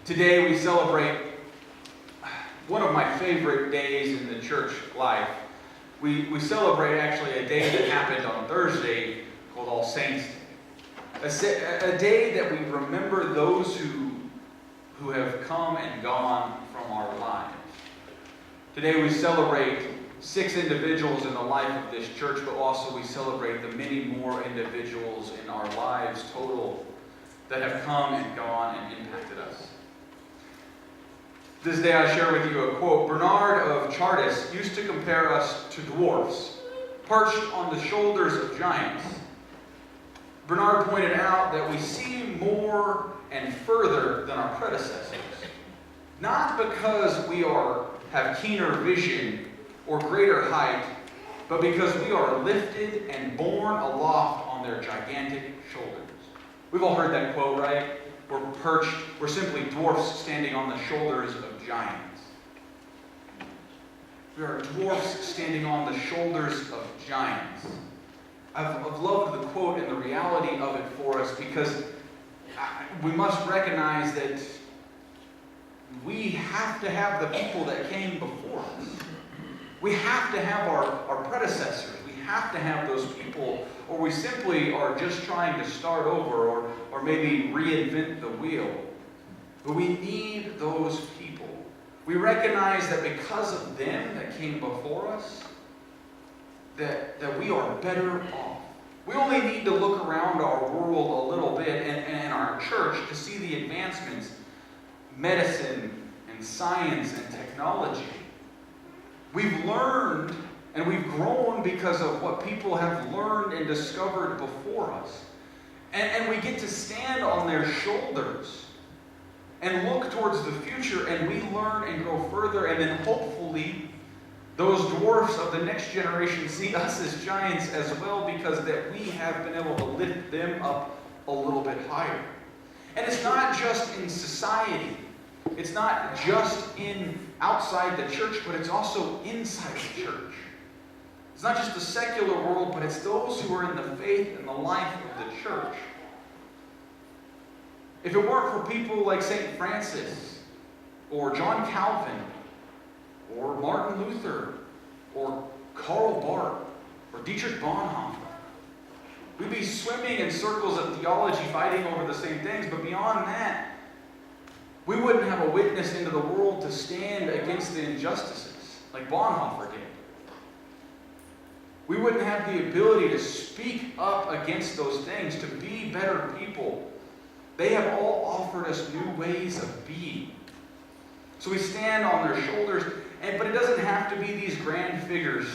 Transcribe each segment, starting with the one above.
Today we celebrate one of my favorite days in the church life. We celebrate actually a day that happened on Thursday called All Saints Day. A day that we remember those who have come and gone from our lives. Today we celebrate 6 individuals in the life of this church, but also we celebrate the many more individuals in our lives total that have come and gone and impacted us. This day I share with you a quote. Bernard of Chartres used to compare us to dwarfs, perched on the shoulders of giants. Bernard pointed out that we see more and further than our predecessors, not because we have keener vision or greater height, but because we are lifted and borne aloft on their gigantic shoulders. We've all heard that quote, right? We're simply dwarfs standing on the shoulders of giants. We are dwarfs standing on the shoulders of giants. I've loved the quote and the reality of it for us because we must recognize that we have to have the people that came before us. We have to have our predecessors. We have to have those people, or we simply are just trying to start over or maybe reinvent the wheel. But we need those people. We recognize that because of them that came before us, that we are better off. We only need to look around our world a little bit and our church to see the advancements, medicine and science and technology. We've learned and we've grown because of what people have learned and discovered before us. And we get to stand on their shoulders and look towards the future, and we learn and grow further, and then hopefully those dwarfs of the next generation see us as giants as well, because that we have been able to lift them up a little bit higher. And it's not just in society. It's not just outside the church, but it's also inside the church. It's not just the secular world, but it's those who are in the faith and the life of the church. If it weren't for people like St. Francis, or John Calvin, or Martin Luther, or Karl Barth, or Dietrich Bonhoeffer, we'd be swimming in circles of theology, fighting over the same things, but beyond that, we wouldn't have a witness into the world to stand against the injustices, like Bonhoeffer did. We wouldn't have the ability to speak up against those things, to be better people. They have all offered us new ways of being. So we stand on their shoulders, but it doesn't have to be these grand figures.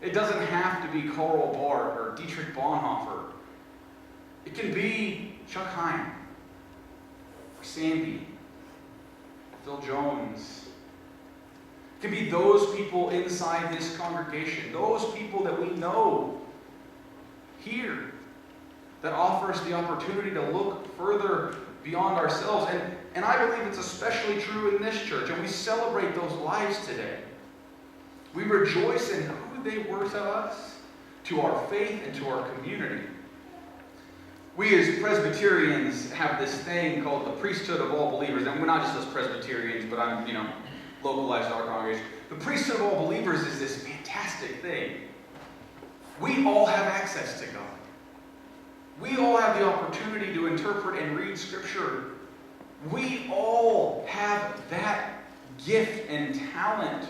It doesn't have to be Karl Barth or Dietrich Bonhoeffer. It can be Chuck Hine, or Sandy, or Phil Jones. It can be those people inside this congregation, those people that we know here, that offer us the opportunity to look further beyond ourselves. And I believe it's especially true in this church, and we celebrate those lives today. We rejoice in who they were to us, to our faith, and to our community. We as Presbyterians have this thing called the priesthood of all believers, and we're not just as Presbyterians, but I'm, localized to our congregation. The priesthood of all believers is this fantastic thing. We all have access to God. We all have the opportunity to interpret and read Scripture. We all have that gift and talent.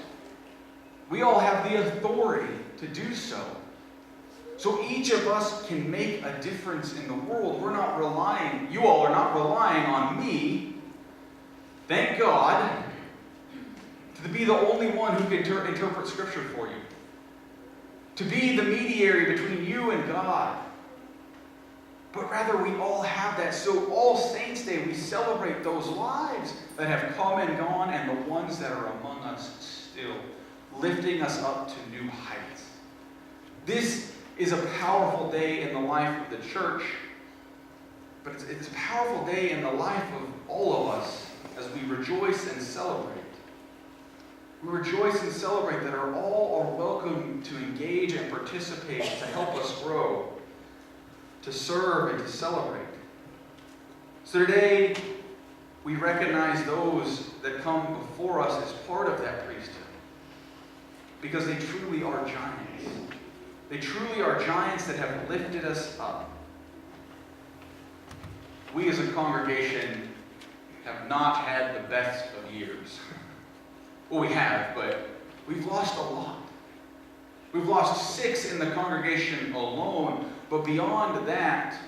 We all have the authority to do so. So each of us can make a difference in the world. You all are not relying on me, thank God, to be the only one who can interpret Scripture for you. To be the mediator between you and God. But rather, we all have that. So All Saints Day, we celebrate those lives that have come and gone and the ones that are among us still, lifting us up to new heights. This is a powerful day in the life of the church, but it's a powerful day in the life of all of us as we rejoice and celebrate. We rejoice and celebrate that all are welcome to engage and participate to help us grow, to serve and to celebrate. So today, we recognize those that come before us as part of that priesthood. Because they truly are giants. They truly are giants that have lifted us up. We as a congregation have not had the best of years. Well, we have, but we've lost a lot. We've lost 6 in the congregation alone, but beyond that,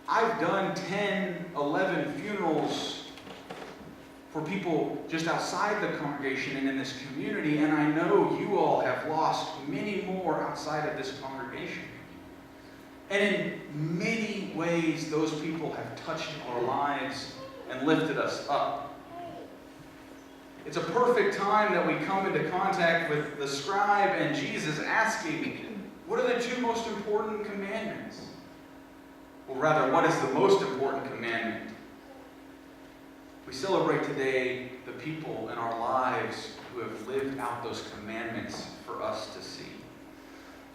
I've done 10, 11 funerals for people just outside the congregation and in this community, and I know you all have lost many more outside of this congregation. And in many ways, those people have touched our lives and lifted us up. It's a perfect time that we come into contact with the scribe and Jesus asking, what are the 2 most important commandments? Or rather, what is the most important commandment? We celebrate today the people in our lives who have lived out those commandments for us to see.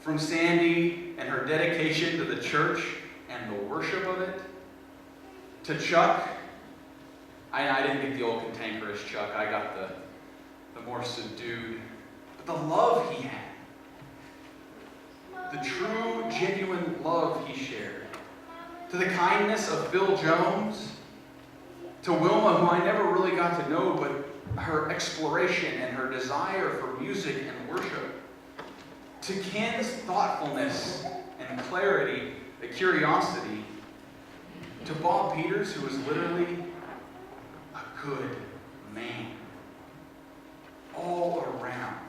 From Sandy and her dedication to the church and the worship of it, to Chuck. I didn't get the old cantankerous Chuck. I got the more subdued. But the love he had. The true, genuine love he shared. To the kindness of Bill Jones. To Wilma, who I never really got to know, but her exploration and her desire for music and worship. To Ken's thoughtfulness and clarity, the curiosity. To Bob Peters, who was literally a good man. All around.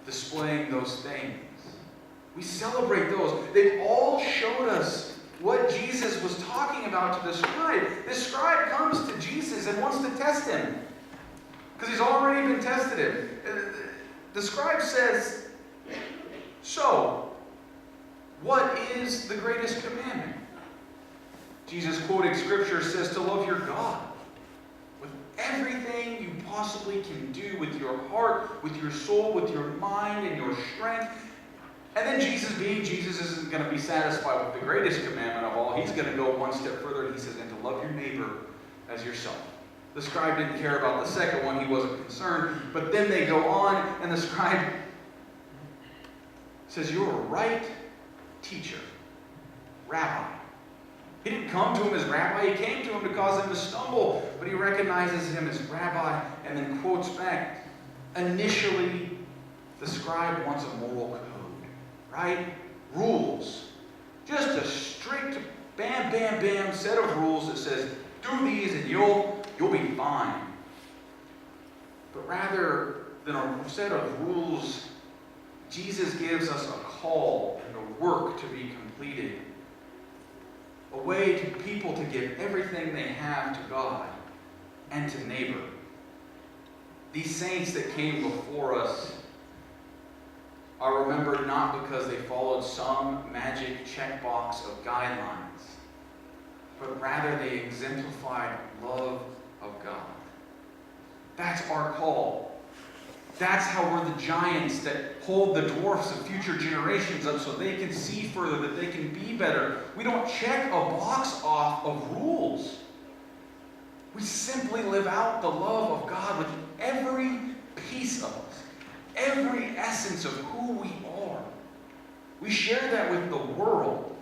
Displaying those things. We celebrate those. They've all showed us what Jesus was talking about to the scribe. This scribe comes to Jesus and wants to test him. Because he's already been tested him. The scribe says, so, what is the greatest commandment? Jesus, quoting scripture, says to love your God with everything you possibly can do, with your heart, with your soul, with your mind, and your strength. And then Jesus, being Jesus, isn't going to be satisfied with the greatest commandment of all. He's going to go one step further, and he says, and to love your neighbor as yourself. The scribe didn't care about the second one. He wasn't concerned. But then they go on, and the scribe says, you're a right teacher, rabbi. He didn't come to him as rabbi. He came to him to cause him to stumble. But he recognizes him as rabbi and then quotes back, initially, the scribe wants a moral code. Right? Rules. Just a strict bam, bam, bam set of rules that says, do these and you'll be fine. But rather than a set of rules, Jesus gives us a call and a work to be completed. A way to people to give everything they have to God and to neighbor. These saints that came before us are remembered not because they followed some magic checkbox of guidelines, but rather they exemplified love of God. That's our call. That's how we're the giants that hold the dwarfs of future generations up so they can see further, that they can be better. We don't check a box off of rules. We simply live out the love of God with every piece of us. Every essence of who we are. We share that with the world.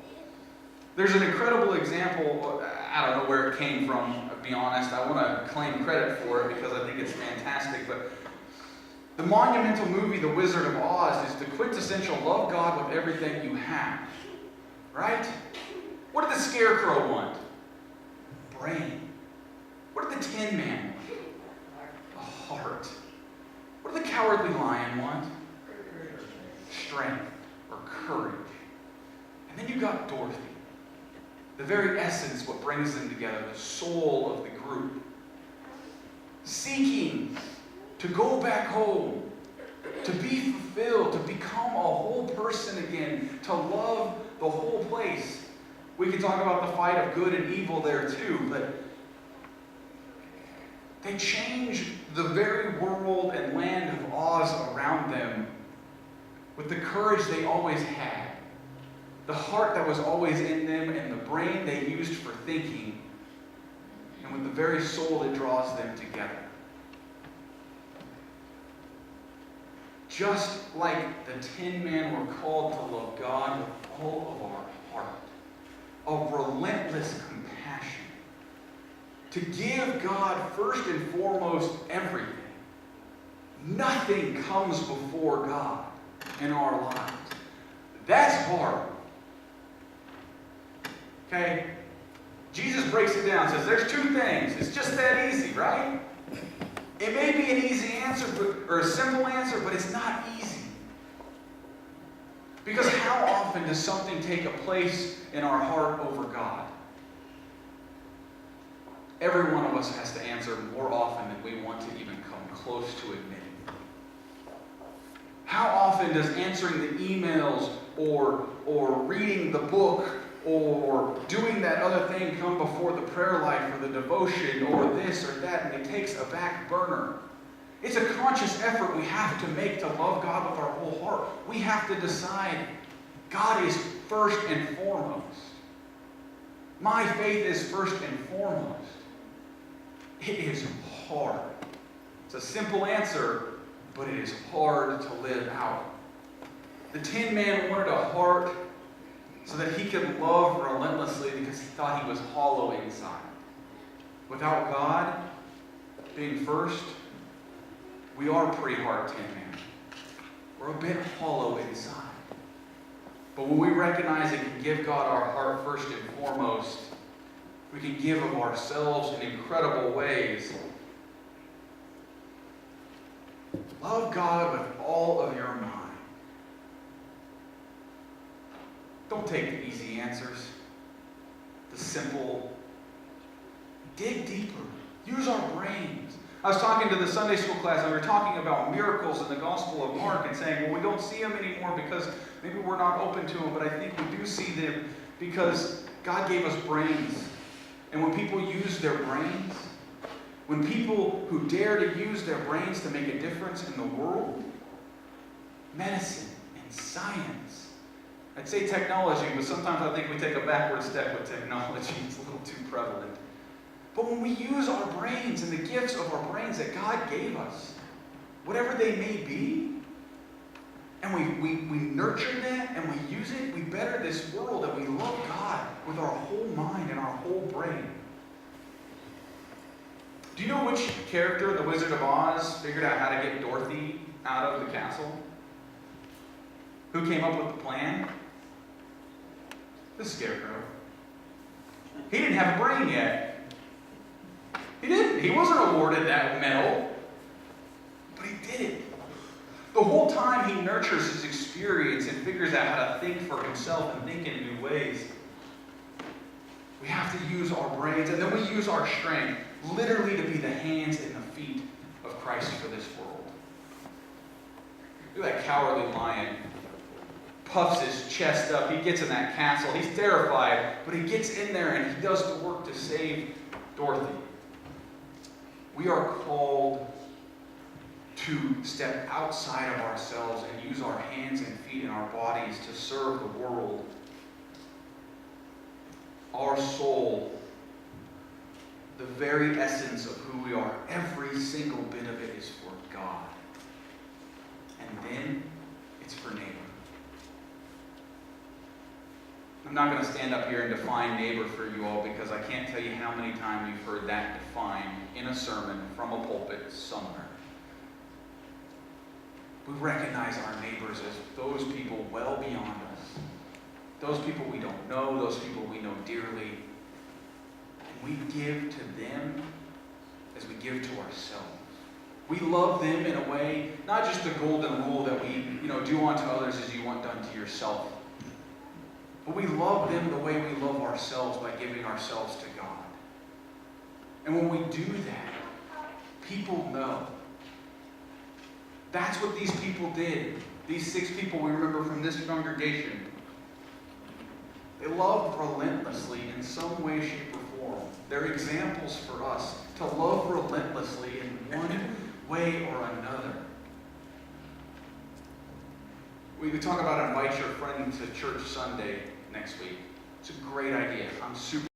There's an incredible example. I don't know where it came from, to be honest. I want to claim credit for it because I think it's fantastic. But the monumental movie, The Wizard of Oz, is the quintessential love God with everything you have. Right? What did the Scarecrow want? Brain. What did the Tin Man want? A heart. What did the Cowardly Lion want? Strength or courage. And then you got Dorothy. The very essence, what brings them together, the soul of the group. Seeking to go back home, to be fulfilled, to become a whole person again, to love the whole place. We can talk about the fight of good and evil there too, but they changed the very world and land of Oz around them with the courage they always had, the heart that was always in them, and the brain they used for thinking, and with the very soul that draws them together. Just like the 10 men were called to love God with all of our heart, a relentless compassion, to give God first and foremost everything. Nothing comes before God in our lives. That's hard. Okay? Jesus breaks it down, says there's two things. It's just that easy, right? It may be an easy answer, or a simple answer, but it's not easy. Because how often does something take a place in our heart over God? Every one of us has to answer more often than we want to even come close to admitting. How often does answering the emails or reading the book or doing that other thing come before the prayer life or the devotion or this or that, and it takes a back burner? It's a conscious effort we have to make to love God with our whole heart. We have to decide God is first and foremost. My faith is first and foremost. It is hard. It's a simple answer, but it is hard to live out. The 10 men wanted a heart so that he could love relentlessly because he thought he was hollow inside. Without God being first, we are pretty hard 10 men. We're a bit hollow inside. But when we recognize and can give God our heart first and foremost, we can give of ourselves in incredible ways. Love God with all of your mind. Don't take the easy answers, the simple. Dig deeper. Use our brains. I was talking to the Sunday school class, and we were talking about miracles in the Gospel of Mark and saying, well, we don't see them anymore because maybe we're not open to them, but I think we do see them because God gave us brains. And when people use their brains, when people who dare to use their brains to make a difference in the world, medicine and science, I'd say technology, but sometimes I think we take a backward step with technology. It's a little too prevalent. But when we use our brains and the gifts of our brains that God gave us, whatever they may be, and we nurture that and we use it, we better this world, and we love God with our whole mind and our whole brain. Do you know which character in The Wizard of Oz figured out how to get Dorothy out of the castle? Who came up with the plan? The Scarecrow. He didn't have a brain yet. He didn't. He wasn't awarded that medal. But he did it. The whole time he nurtures his experience and figures out how to think for himself and think in new ways. We have to use our brains, and then we use our strength literally to be the hands and the feet of Christ for this world. Look at that cowardly lion. Puffs his chest up. He gets in that castle. He's terrified, but he gets in there and he does the work to save Dorothy. We are called to step outside of ourselves and use our hands and feet and our bodies to serve the world. Our soul, the very essence of who we are, every single bit of it is for God. And then it's for neighbor. I'm not going to stand up here and define neighbor for you all because I can't tell you how many times you've heard that defined in a sermon from a pulpit somewhere. We recognize our neighbors as those people well beyond us. Those people we don't know, those people we know dearly. And we give to them as we give to ourselves. We love them in a way, not just the golden rule that we do unto others as you want done to yourself. But we love them the way we love ourselves by giving ourselves to God. And when we do that, people know. That's what these people did. These 6 people we remember from this congregation. They loved relentlessly in some way, shape, or form. They're examples for us to love relentlessly in one way or another. We talk about invite your friend to church Sunday next week. It's a great idea. I'm super